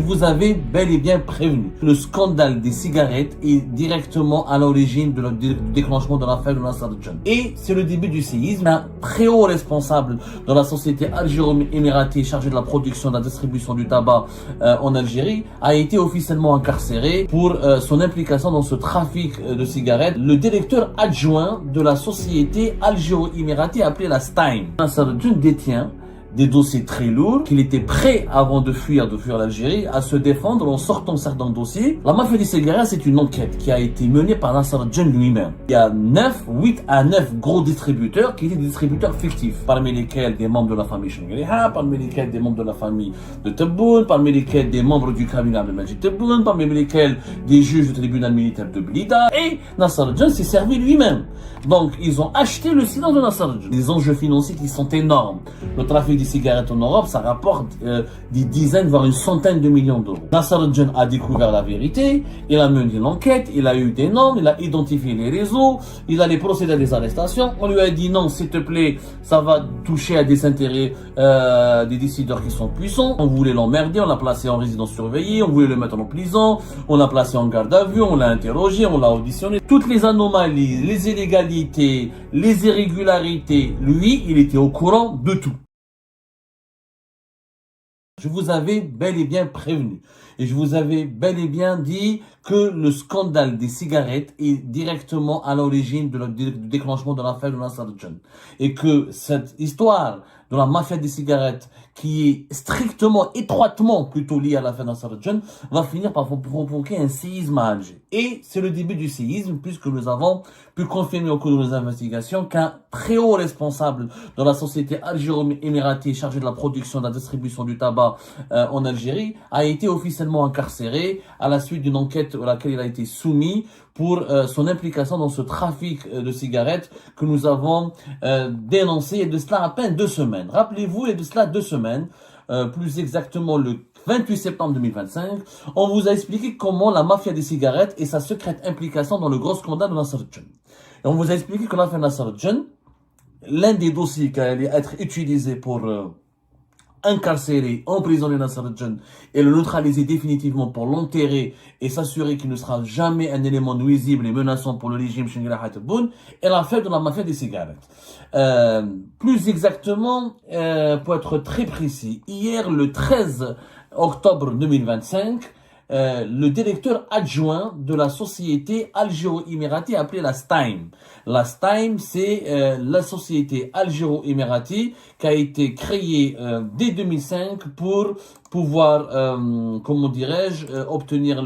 Je vous avais bel et bien prévenu. Le scandale des cigarettes est directement à l'origine du déclenchement de l'affaire de Nasser Al-Jan. Et c'est le début du séisme. Un très haut responsable de la société algéro-émiratée chargée de la production et de la distribution du tabac en Algérie a été officiellement incarcéré pour son implication dans ce trafic de cigarettes. Le directeur adjoint de la société algéro-émiratée appelée la Stein. Nasser Al-Jan détient des dossiers très lourds, qu'il était prêt avant de fuir l'Algérie, à se défendre en sortant certains dossiers. La mafia des cigarettes, c'est une enquête qui a été menée par Nasser Al-Jan lui-même. Il y a 8 à 9 gros distributeurs qui étaient des distributeurs fictifs, parmi lesquels des membres de la famille Chengriha, parmi lesquels des membres de la famille de Tebboune, parmi lesquels des membres du cabinet Abdelmajid Tebboune, parmi lesquels des juges du tribunal militaire de Blida. Et Nasser Al-Jan s'est servi lui-même. Donc, ils ont acheté le silence de Nasser Al-Jan. Des enjeux financiers qui sont énormes. Le trafic des cigarettes en Europe, ça rapporte des dizaines, voire une centaine de millions d'euros. Nasser Al-Jan a découvert la vérité, il a mené l'enquête, il a eu des noms, il a identifié les réseaux, il a les procédés à des arrestations. On lui a dit non, s'il te plaît, ça va toucher à des intérêts des décideurs qui sont puissants. On voulait l'emmerder, on l'a placé en résidence surveillée, on voulait le mettre en prison, on l'a placé en garde à vue, on l'a interrogé, on l'a auditionné. Toutes les anomalies, les illégalités, les irrégularités, lui, il était au courant de tout. Je vous avais bel et bien prévenu et je vous avais bel et bien dit que le scandale des cigarettes est directement à l'origine du déclenchement de l'affaire de Nasser Al-Jan et que cette histoire de la mafia des cigarettes qui est strictement, étroitement plutôt liée à l'affaire de Nasser Al-Jan va finir par provoquer un séisme à Alger. Et c'est le début du séisme puisque nous avons pu confirmer au cours de nos investigations qu'un très haut responsable de la société algéro-émiratée chargée de la production et de la distribution du tabac en Algérie a été officiellement incarcéré à la suite d'une enquête à laquelle il a été soumis pour son implication dans ce trafic de cigarettes que nous avons dénoncé il y a de cela à peine 2 semaines. Rappelez-vous, il y a de cela 2 semaines, plus exactement le 28 septembre 2025, on vous a expliqué comment la mafia des cigarettes et sa secrète implication dans le gros scandale de Nasser Al-Jan. Et on vous a expliqué que l'affaire Nasser Al-Jan, l'un des dossiers qui allait être utilisé pour incarcérer, emprisonner Nasser Al-Jan et le neutraliser définitivement pour l'enterrer et s'assurer qu'il ne sera jamais un élément nuisible et menaçant pour le régime Chengriha Tebboune est l'affaire de la mafia des cigarettes. Plus exactement, pour être très précis, hier le 13 octobre 2025, le directeur adjoint de la société algéro-émiratée appelée la Stein. La Stein, c'est la société algéro-émiratée qui a été créée dès 2005 pour pouvoir, comment dirais-je, obtenir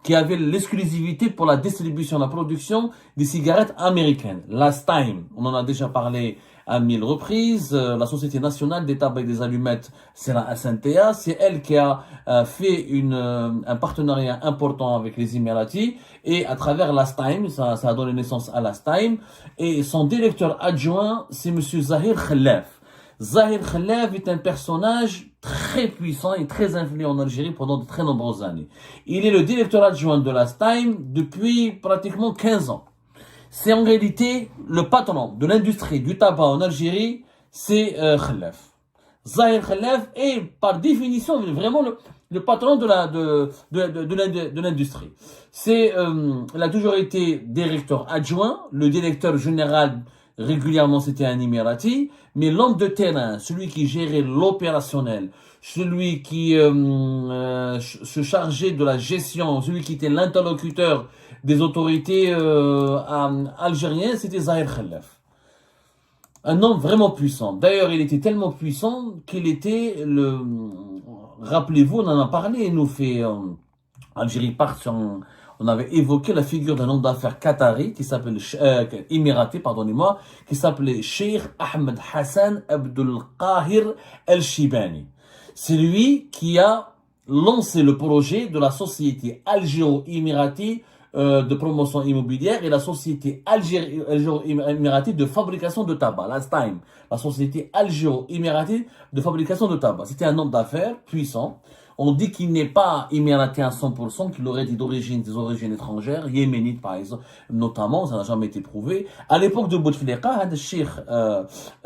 qui avait l'exclusivité pour la distribution, la production des cigarettes américaines. La Stein, on en a déjà parlé à 1000 reprises. La Société nationale des tabacs et des allumettes, c'est la SNTA. C'est elle qui a fait un partenariat important avec les Émiratis. Et à travers la Stein, ça a donné naissance à la Stein. Et son directeur adjoint, c'est monsieur Zahir Khellaf. Zahir Khellaf est un personnage très puissant et très influent en Algérie pendant de très nombreuses années. Il est le directeur adjoint de la Stein depuis pratiquement 15 ans. C'est en réalité le patron de l'industrie du tabac en Algérie, c'est Khellaf. Zahir Khellaf est par définition vraiment le patron de l'industrie. Il a toujours été directeur adjoint, le directeur général régulièrement c'était un Émirati, mais l'homme de terrain, celui qui gérait l'opérationnel, celui qui se chargeait de la gestion, celui qui était l'interlocuteur des autorités algériennes, c'était Zahir Khellaf. Un homme vraiment puissant. D'ailleurs, il était tellement puissant qu'il était rappelez-vous, on en a parlé, nous fait Algérie part sur on avait évoqué la figure d'un homme d'affaires qatari qui s'appelle émiraté, pardonnez-moi, qui s'appelait Cheikh Ahmed Hassan Abdul Qahir El-Shibani. C'est lui qui a lancé le projet de la société algéro-émiratée de promotion immobilière et la société algéro-émiratée de fabrication de tabac, la Stein, la société algéro-émiratée de fabrication de tabac. C'était un homme d'affaires puissant. On dit qu'il n'est pas émiraté à 100%, qu'il aurait des origines étrangères, yéménites par exemple, notamment, ça n'a jamais été prouvé. À l'époque de Bouteflika, le cheikh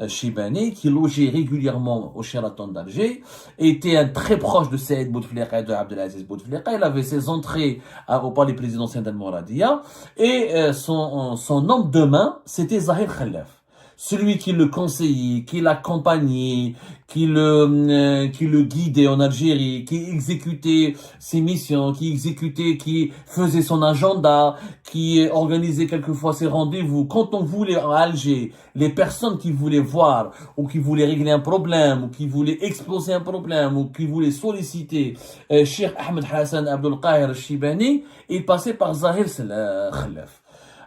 Chibani, qui logeait régulièrement au Sheraton d'Alger, était un très proche de Saïd Bouteflika et de Abdelaziz Bouteflika. Il avait ses entrées au palais présidentiel d'Al-Mouradia, et son homme de main, c'était Zahir Khalaf. Celui qui le conseillait, qui l'accompagnait, qui le guidait en Algérie, qui exécutait ses missions, qui faisait son agenda, qui organisait quelquefois ses rendez-vous. Quand on voulait à Alger, les personnes qui voulaient voir, ou qui voulaient régler un problème, ou qui voulaient exposer un problème, ou qui voulaient solliciter Cheikh Ahmed Hassan Abdul Qahir al-Shibani, il passait par Zahir Khalaf.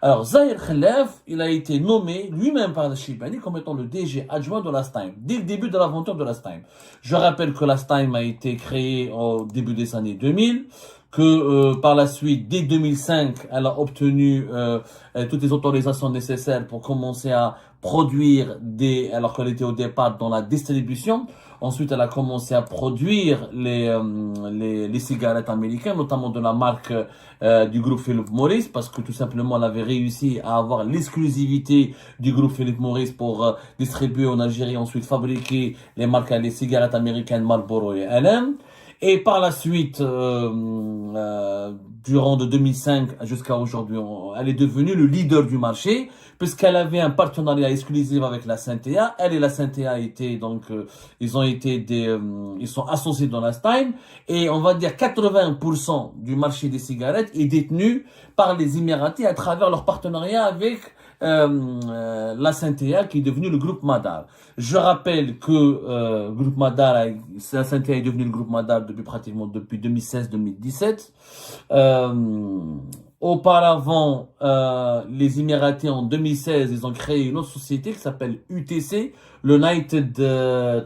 Alors, Zahir Khalaf, il a été nommé lui-même par le Chibani comme étant le DG adjoint de Lastime, dès le début de l'aventure de Lastime. Je rappelle que Lastime a été créé au début des années 2000, que par la suite, dès 2005, elle a obtenu toutes les autorisations nécessaires pour commencer à produire alors qu'elle était au départ dans la distribution. Ensuite, elle a commencé à produire les cigarettes américaines, notamment de la marque du groupe Philip Morris, parce que tout simplement, elle avait réussi à avoir l'exclusivité du groupe Philip Morris pour distribuer en Algérie, ensuite fabriquer les cigarettes américaines Marlboro et LM. Et par la suite, durant de 2005 jusqu'à aujourd'hui, elle est devenue le leader du marché, puisqu'elle avait un partenariat exclusif avec la Syntea. Elle et la Syntea étaient donc, ils sont associés dans Lastime, et on va dire 80% du marché des cigarettes est détenu par les Émiratis à travers leur partenariat avec la Syntea, qui est devenue le groupe Madar. Je rappelle que groupe Madar, la Syntea est devenue le groupe Madar depuis 2016-2017. Auparavant, les Émiratis en 2016, ils ont créé une autre société qui s'appelle UTC, l'United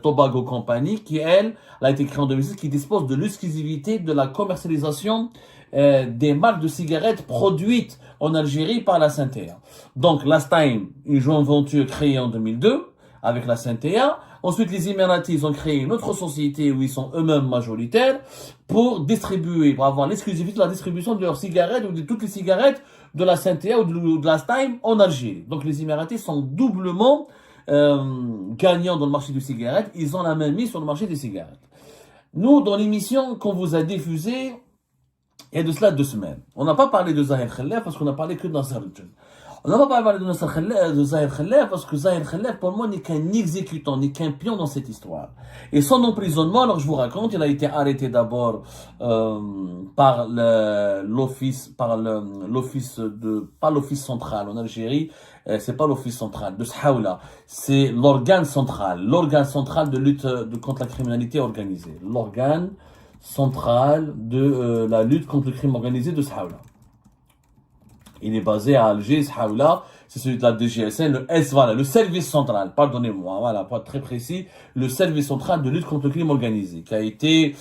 Tobacco Company, qui elle a été créée en 2016, qui dispose de l'exclusivité de la commercialisation des marques de cigarettes produites en Algérie par la Syntea. Donc, Lastime, une joint venture créée en 2002 avec la Syntea. Ensuite, les Émiratis, ils ont créé une autre société où ils sont eux-mêmes majoritaires pour avoir l'exclusivité de la distribution de leurs cigarettes ou de toutes les cigarettes de la Syntea ou de Lastime en Algérie. Donc, les Émiratis sont doublement gagnants dans le marché des cigarettes. Ils ont la main mise sur le marché des cigarettes. Nous, dans l'émission qu'on vous a diffusée, il y a de cela 2 semaines, on n'a pas parlé de Zahir Khalaf parce qu'on n'a parlé que de Nasser al-Jinn. On n'a pas parlé de Zahir Khalaf parce que Zahir Khalaf, pour moi, n'est qu'un exécutant, n'est qu'un pion dans cette histoire. Et son emprisonnement, alors je vous raconte, il a été arrêté d'abord par l'office central en Algérie, c'est pas l'office central de Sahawla, c'est l'organe central de lutte contre la criminalité organisée, l'organe central de la lutte contre le crime organisé de Sahawla. Il est basé à Alger, Sahawla, c'est celui de la DGSN, le service central, pardonnez-moi, voilà, pas très précis, le service central de lutte contre le crime organisé, qui a été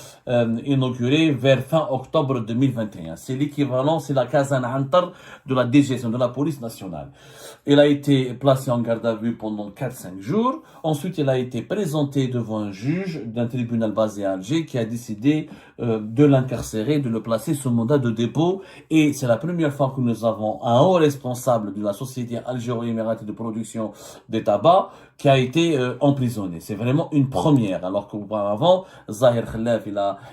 inauguré vers fin octobre 2021. C'est l'équivalent, c'est la Kazan Antar de la DGSN, de la police nationale. Il a été placé en garde à vue pendant 4-5 jours. Ensuite, il a été présenté devant un juge d'un tribunal basé à Alger qui a décidé de l'incarcérer, de le placer sous mandat de dépôt. Et c'est la première fois que nous avons un haut responsable de la société algéro-émiratie de production des tabacs qui a été emprisonné. C'est vraiment une première. Alors qu'auparavant, Zahir Khalaf,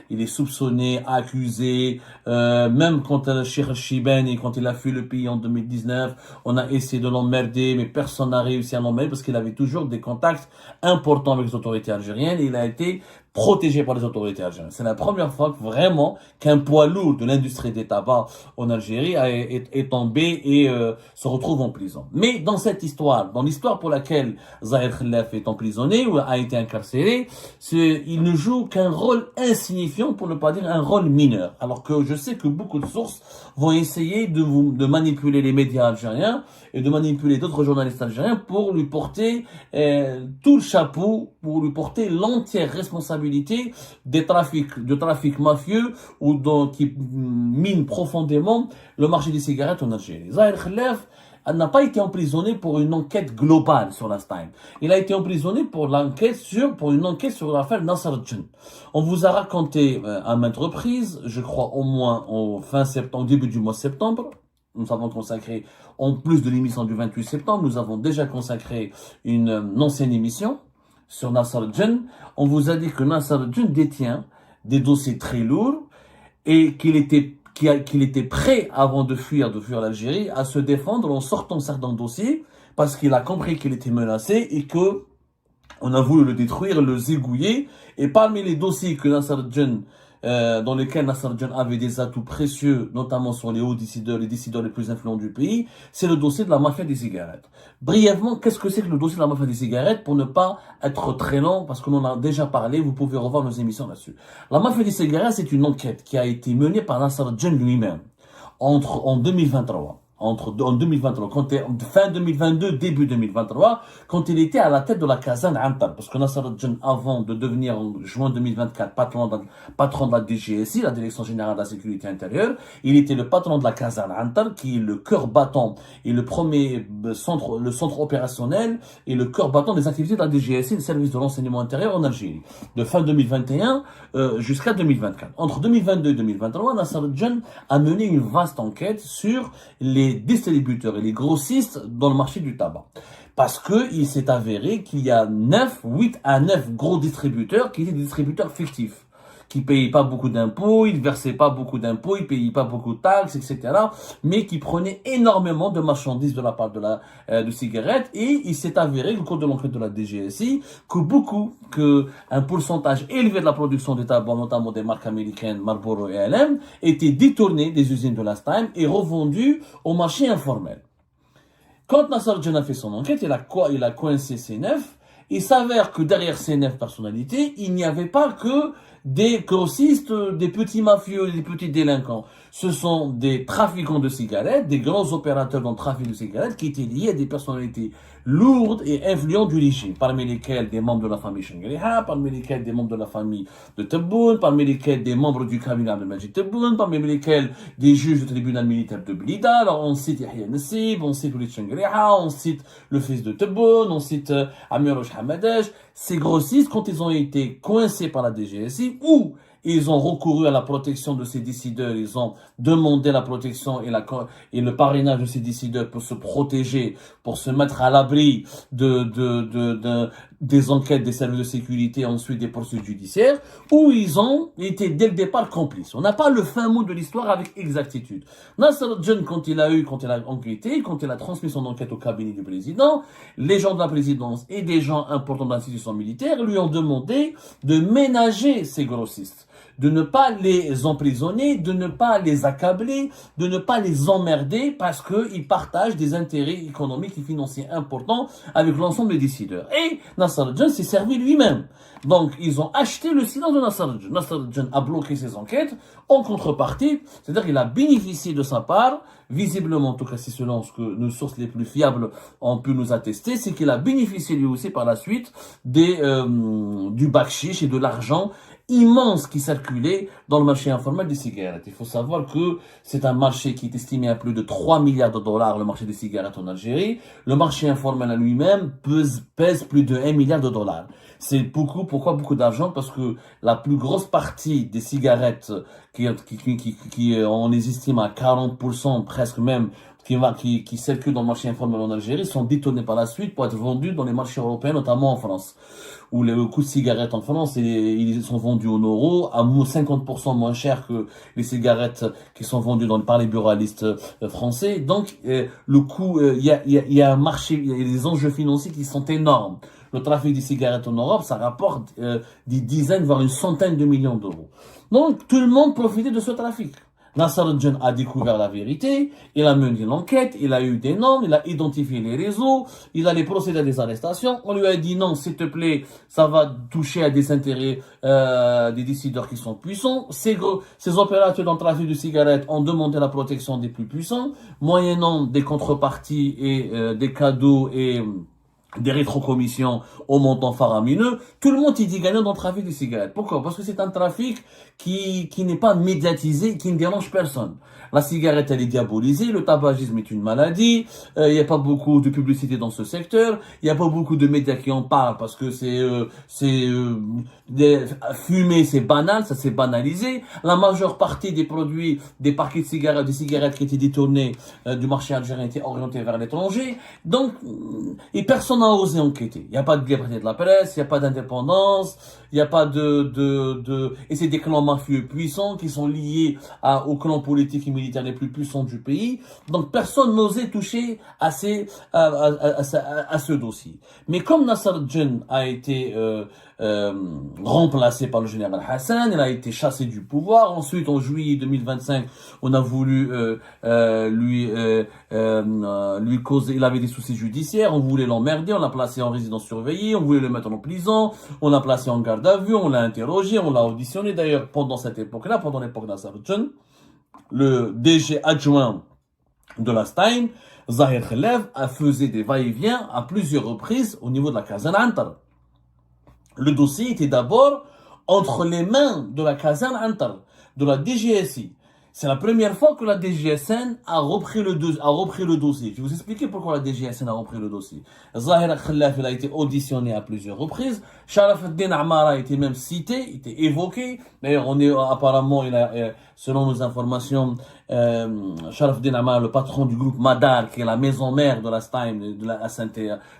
il est soupçonné, accusé, même quand le Cheikh Chibani, quand il a fui le pays en 2019, on a essayé de l'emmerder, mais personne n'a réussi à l'emmerder parce qu'il avait toujours des contacts importants avec les autorités algériennes et il a été protégé par les autorités algériennes. C'est la première fois que vraiment qu'un poids lourd de l'industrie des tabacs en Algérie est tombé et se retrouve en prison. Mais dans cette histoire, dans l'histoire pour laquelle Zahir Khalaf est emprisonné ou a été incarcéré, il ne joue qu'un rôle insignifiant, pour ne pas dire un rôle mineur. Alors que je sais que beaucoup de sources vont essayer de manipuler les médias algériens et de manipuler d'autres journalistes algériens pour lui porter tout le chapeau, pour lui porter l'entière responsabilité de trafic mafieux ou qui mine profondément le marché des cigarettes en Algérie. Zahir Khalaf n'a pas été emprisonné pour une enquête globale sur la Stein. Il a été emprisonné pour une enquête sur l'affaire Nasser-Jin. On vous a raconté à maintes reprises, je crois au moins au fin septembre, début du mois de septembre. Nous avons consacré, en plus de l'émission du 28 septembre, nous avons déjà consacré une ancienne émission sur Nasser-Jin. On vous a dit que Nasser-Jin détient des dossiers très lourds et qu'il était prêt, avant de fuir l'Algérie, à se défendre en sortant certains dossiers parce qu'il a compris qu'il était menacé et que on a voulu le détruire, le zigouiller. Et parmi les dossiers que Nasser-Jin, dans lesquels Nasser-Jin avait des atouts précieux, notamment sur les hauts décideurs, les décideurs les plus influents du pays, c'est le dossier de la mafia des cigarettes. Brièvement, qu'est-ce que c'est que le dossier de la mafia des cigarettes pour ne pas être très long, parce qu'on en a déjà parlé, vous pouvez revoir nos émissions là-dessus. La mafia des cigarettes, c'est une enquête qui a été menée par Nasser-Jin lui-même en 2023. En 2023, fin 2022, début 2023, quand il était à la tête de la Kazan Antar. Parce que Nasser-Jin, avant de devenir en juin 2024 patron de la DGSI, la Direction Générale de la Sécurité Intérieure, il était le patron de la Kazan Antar, qui est le cœur battant et le centre opérationnel et le cœur battant des activités de la DGSI, le service de renseignement intérieur en Algérie. De fin 2021 jusqu'à 2024. Entre 2022 et 2023, Nasser-Jin a mené une vaste enquête sur les distributeurs et les grossistes dans le marché du tabac. Parce que il s'est avéré qu'il y a 8 à 9 gros distributeurs qui étaient des distributeurs fictifs, qui payaient pas beaucoup d'impôts, ils versaient pas beaucoup d'impôts, ils payaient pas beaucoup de taxes, etc., mais qui prenaient énormément de marchandises de la part de cigarettes. Et il s'est avéré, au cours de l'enquête de la DGSI, qu'un pourcentage élevé de la production de tabac, notamment des marques américaines Marlboro et LM, était détourné des usines de la Stein et revendu au marché informel. Quand Nasser-Jin a fait son enquête, il a coincé ces 9. Il s'avère que derrière ces 9 personnalités, il n'y avait pas que des grossistes, des petits mafieux, des petits délinquants. Ce sont des trafiquants de cigarettes, des grands opérateurs dans le trafic de cigarettes qui étaient liés à des personnalités lourdes et influentes du régime, parmi lesquels des membres de la famille Chengheliha, parmi lesquels des membres de la famille de Tebboune, parmi lesquels des membres du cabinet Abdelmajid Tebboune, parmi lesquels des juges du tribunal militaire de Blida. Alors on cite Yahya Nassib, on cite Walid Chengheliha, on cite le fils de Tebboune, on cite Amir Hamadesh. Ces grossistes, quand ils ont été coincés par la DGSI, ou ils ont recouru à la protection de ces décideurs, ils ont demandé la protection et le parrainage de ces décideurs pour se protéger, pour se mettre à l'abri des enquêtes des services de sécurité, ensuite des poursuites judiciaires, où ils ont été dès le départ complices. On n'a pas le fin mot de l'histoire avec exactitude. Nasser-Jin, quand il a enquêté, quand il a transmis son enquête au cabinet du président, les gens de la présidence et des gens importants de l'institution militaire lui ont demandé de ménager ces grossistes, de ne pas les emprisonner, de ne pas les accabler, de ne pas les emmerder parce qu'ils partagent des intérêts économiques et financiers importants avec l'ensemble des décideurs. Et Nasser-Jin s'est servi lui-même. Donc, ils ont acheté le silence de Nasser-Jin. Nasser-Jin a bloqué ses enquêtes en contrepartie, c'est-à-dire qu'il a bénéficié de sa part, visiblement, en tout cas c'est selon ce que nos sources les plus fiables ont pu nous attester, c'est qu'il a bénéficié lui aussi par la suite du bakshish et de l'argent immense qui circulait dans le marché informel des cigarettes. Il faut savoir que c'est un marché qui est estimé à plus de 3 milliards de dollars, le marché des cigarettes en Algérie. Le marché informel à lui-même pèse plus de 1 milliard de dollars. C'est beaucoup. Pourquoi beaucoup d'argent? Parce que la plus grosse partie des cigarettes on les estime à 40%, presque même, qui circulent dans le marché informel en Algérie, sont détournés par la suite pour être vendus dans les marchés européens, notamment en France, où le coût de cigarettes en France, ils sont vendus en euros à 50% moins cher que les cigarettes qui sont vendues par les buralistes français. Donc, le coût, il y a un marché, il y a des enjeux financiers qui sont énormes. Le trafic des cigarettes en Europe, ça rapporte des dizaines, voire une centaine de millions d'euros. Donc, tout le monde profitait de ce trafic. Nasser-Jin a découvert la vérité, il a mené l'enquête, il a eu des noms, il a identifié les réseaux, il allait procéder à des arrestations. On lui a dit non, s'il te plaît, ça va toucher à des intérêts des décideurs qui sont puissants. Ces opérateurs dans le trafic de cigarettes ont demandé la protection des plus puissants, moyennant des contreparties et des cadeaux et des rétrocommissions au montant faramineux, tout le monde y dit gagnant dans le trafic de cigarettes. Pourquoi? Parce que c'est un trafic qui n'est pas médiatisé, qui ne dérange personne. La cigarette, elle est diabolisée, le tabagisme est une maladie, il n'y a pas beaucoup de publicité dans ce secteur, il n'y a pas beaucoup de médias qui en parlent parce que fumer, c'est banal, ça s'est banalisé. La majeure partie des produits, des paquets de cigarettes, des cigarettes qui étaient détournés du marché algérien étaient orientés vers l'étranger. Donc, et personne n'a osé enquêter. Il n'y a pas de liberté de la presse, il n'y a pas d'indépendance, il n'y a pas et c'est des clans mafieux puissants qui sont liés aux clans politiques et militaires les plus puissants du pays. Donc personne n'osait toucher à ce dossier. Mais comme Nasser Djen a été remplacé par le général Hassan, il a été chassé du pouvoir. Ensuite, en juillet 2025, on a voulu lui causer, il avait des soucis judiciaires, on voulait l'emmerder, on l'a placé en résidence surveillée, on voulait le mettre en prison, on l'a placé en garde à vue, on l'a interrogé, on l'a auditionné. D'ailleurs, pendant cette époque-là, pendant l'époque Nasser Djen, le DG adjoint de la Stein, Zahir Khelef, a fait des va-et-vient à plusieurs reprises au niveau de la caserne Antar. Le dossier était d'abord entre les mains de la caserne Antar, de la DGSI. C'est la première fois que la DGSN a repris le dossier. Je vais vous expliquer pourquoi la DGSN a repris le dossier. Zahir Khelaf, il a été auditionné à plusieurs reprises. Sharaf al-Din Amara a été même cité, il était évoqué. D'ailleurs, apparemment, selon nos informations, Sharaf al-Din Amara, le patron du groupe Madar, qui est la maison mère de la Stein,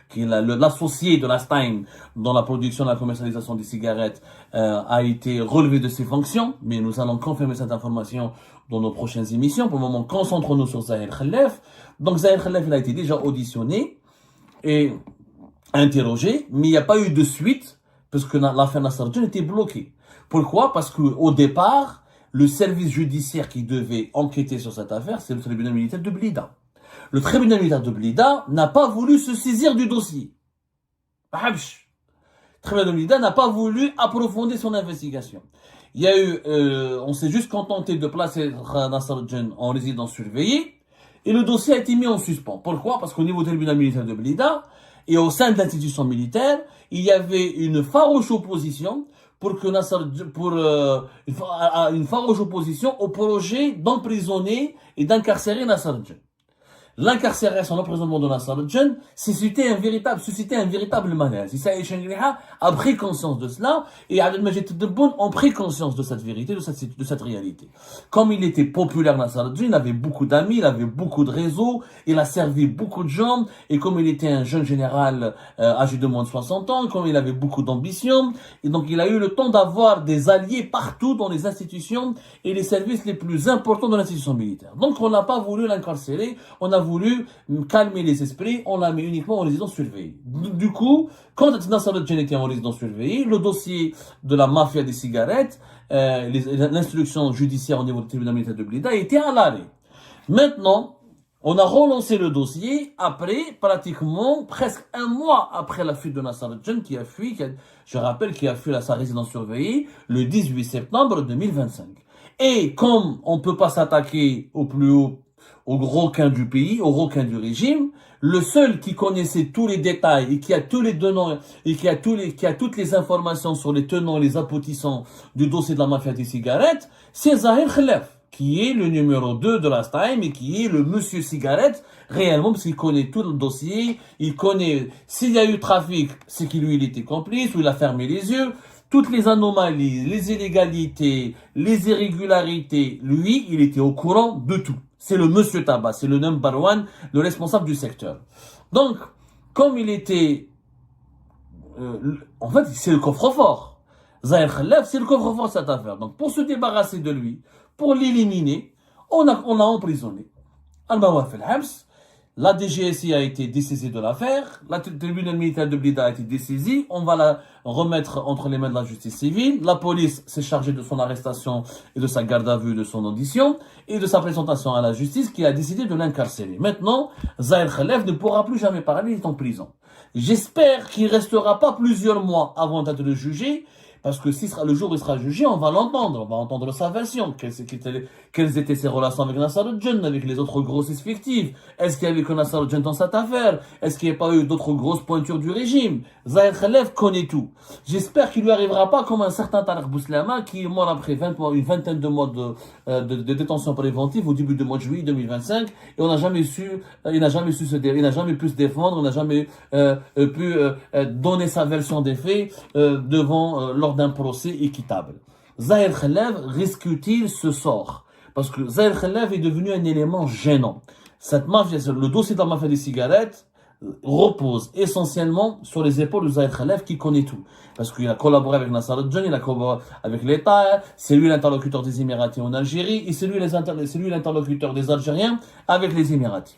qui est l'associé de la Stein dans la production et la commercialisation des cigarettes, a été relevé de ses fonctions. Mais nous allons confirmer cette information dans nos prochaines émissions. Pour le moment, concentrons-nous sur Zahir Khelaf. Donc Zahir Khelaf, il a été déjà auditionné et interrogé, mais il n'y a pas eu de suite parce que l'affaire Nasser Djen était bloquée. Pourquoi? Parce qu'au départ, le service judiciaire qui devait enquêter sur cette affaire, c'est le tribunal militaire de Blida. Le tribunal militaire de Blida n'a pas voulu se saisir du dossier. Le tribunal de Blida n'a pas voulu approfondir son investigation. Il y a eu, on s'est juste contenté de placer Nasser Djen en résidence surveillée et le dossier a été mis en suspens. Pourquoi? Parce qu'au niveau du tribunal militaire de Blida et au sein de l'institution militaire, il y avait une farouche opposition une farouche opposition au projet d'emprisonner et d'incarcérer Nasser Djen. L'incarcération, l'emprisonnement de Nasser Djen suscitait un véritable malaise. Issa Echengriha a pris conscience de cela et Abdel Majid Tebboune ont pris conscience de cette vérité, de cette réalité. Comme il était populaire, Nasser Djen, il avait beaucoup d'amis, il avait beaucoup de réseaux, il a servi beaucoup de gens et comme il était un jeune général âgé de moins de 60 ans, comme il avait beaucoup d'ambition, et donc il a eu le temps d'avoir des alliés partout dans les institutions et les services les plus importants de l'institution militaire. Donc on n'a pas voulu l'incarcérer, on a voulu calmer les esprits, on l'a mis uniquement en résidence surveillée. Du coup, quand Nasser Djen était en résidence surveillée, le dossier de la mafia des cigarettes, l'instruction judiciaire au niveau du tribunal militaire de Blida était à l'arrêt. Maintenant, on a relancé le dossier après, pratiquement, presque un mois après la fuite de Nasser Djen qui a fui, je rappelle, qui a fui sa résidence surveillée le 18 septembre 2025. Et comme on ne peut pas s'attaquer au plus haut aux requins du pays, aux requins du régime, le seul qui connaissait tous les détails et qui a tous les tenants et qui a toutes les informations sur les tenants et les aboutissants du dossier de la mafia des cigarettes, c'est Zahir Khelaf, qui est le numéro 2 de la Stein et qui est le monsieur cigarette réellement parce qu'il connaît tout le dossier, il connaît s'il y a eu trafic, c'est qu'il lui il était complice ou il a fermé les yeux. Toutes les anomalies, les illégalités, les irrégularités, lui, il était au courant de tout. C'est le monsieur tabac, c'est le number one, le responsable du secteur. Donc, comme il était... en fait, c'est le coffre-fort. Zahir Khelaf, c'est le coffre-fort de cette affaire. Donc, pour se débarrasser de lui, pour l'éliminer, on l'a emprisonné. Al-Mawaf al-Habs, la DGSI a été dessaisie de l'affaire, le tribunal militaire de Blida a été dessaisi, on va la remettre entre les mains de la justice civile, la police s'est chargée de son arrestation et de sa garde à vue, de son audition et de sa présentation à la justice qui a décidé de l'incarcérer. Maintenant, Zahir Khelaf ne pourra plus jamais parler, il est en prison. J'espère qu'il ne restera pas plusieurs mois avant d'être jugé, Parce que le jour où il sera jugé, on va l'entendre, on va entendre sa version. Quelles étaient ses relations avec Nassar al-Djinn, avec les autres grossesses fictives? Est-ce qu'il y avait que Nassar al-Djinn dans cette affaire? Est-ce qu'il n'y a pas eu d'autres grosses pointures du régime? Zahir Khalef connaît tout. J'espère qu'il lui arrivera pas comme un certain Tarek Bouslama qui est mort après une vingtaine de mois de détention préventive au début du mois de juillet 2025 et il n'a jamais pu se défendre, il n'a jamais pu donner sa version des faits lors d'un procès équitable. Zahir Khalaf risque-t-il ce sort? Parce que Zahir Khalaf est devenu un élément gênant. Le dossier de la mafia des cigarettes repose essentiellement sur les épaules de Zahir Khalaf qui connaît tout. Parce qu'il a collaboré avec Nassar al-Djinn, il a collaboré avec l'État, c'est lui l'interlocuteur des Émiratis en Algérie, et c'est lui l'interlocuteur des Algériens avec les Émiratis.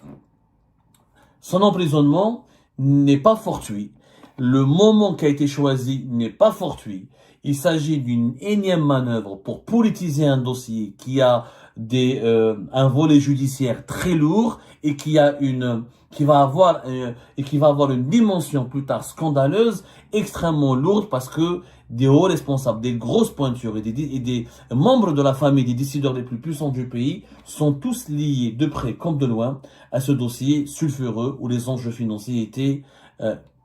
Son emprisonnement n'est pas fortuit. Le moment qui a été choisi n'est pas fortuit. Il s'agit d'une énième manœuvre pour politiser un dossier qui a un volet judiciaire très lourd et qui va avoir une dimension plus tard scandaleuse, extrêmement lourde parce que des hauts responsables, des grosses pointures et des membres de la famille des décideurs les plus puissants du pays sont tous liés de près comme de loin à ce dossier sulfureux où les enjeux financiers étaient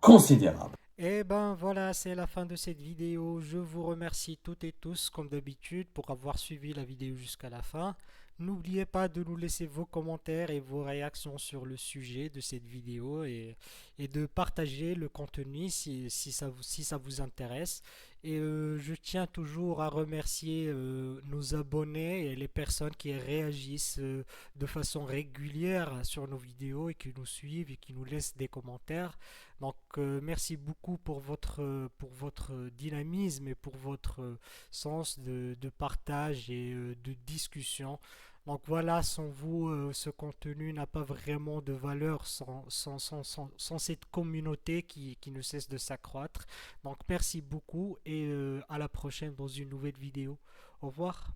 considérables. Et ben voilà, c'est la fin de cette vidéo. Je vous remercie toutes et tous, comme d'habitude, pour avoir suivi la vidéo jusqu'à la fin. N'oubliez pas de nous laisser vos commentaires et vos réactions sur le sujet de cette vidéo et de partager le contenu si ça vous intéresse. Et je tiens toujours à remercier nos abonnés et les personnes qui réagissent de façon régulière sur nos vidéos et qui nous suivent et qui nous laissent des commentaires. Donc merci beaucoup pour votre dynamisme et pour votre sens de partage et de discussion. Donc voilà, sans vous, ce contenu n'a pas vraiment de valeur sans cette communauté qui ne cesse de s'accroître. Donc merci beaucoup et à la prochaine dans une nouvelle vidéo. Au revoir.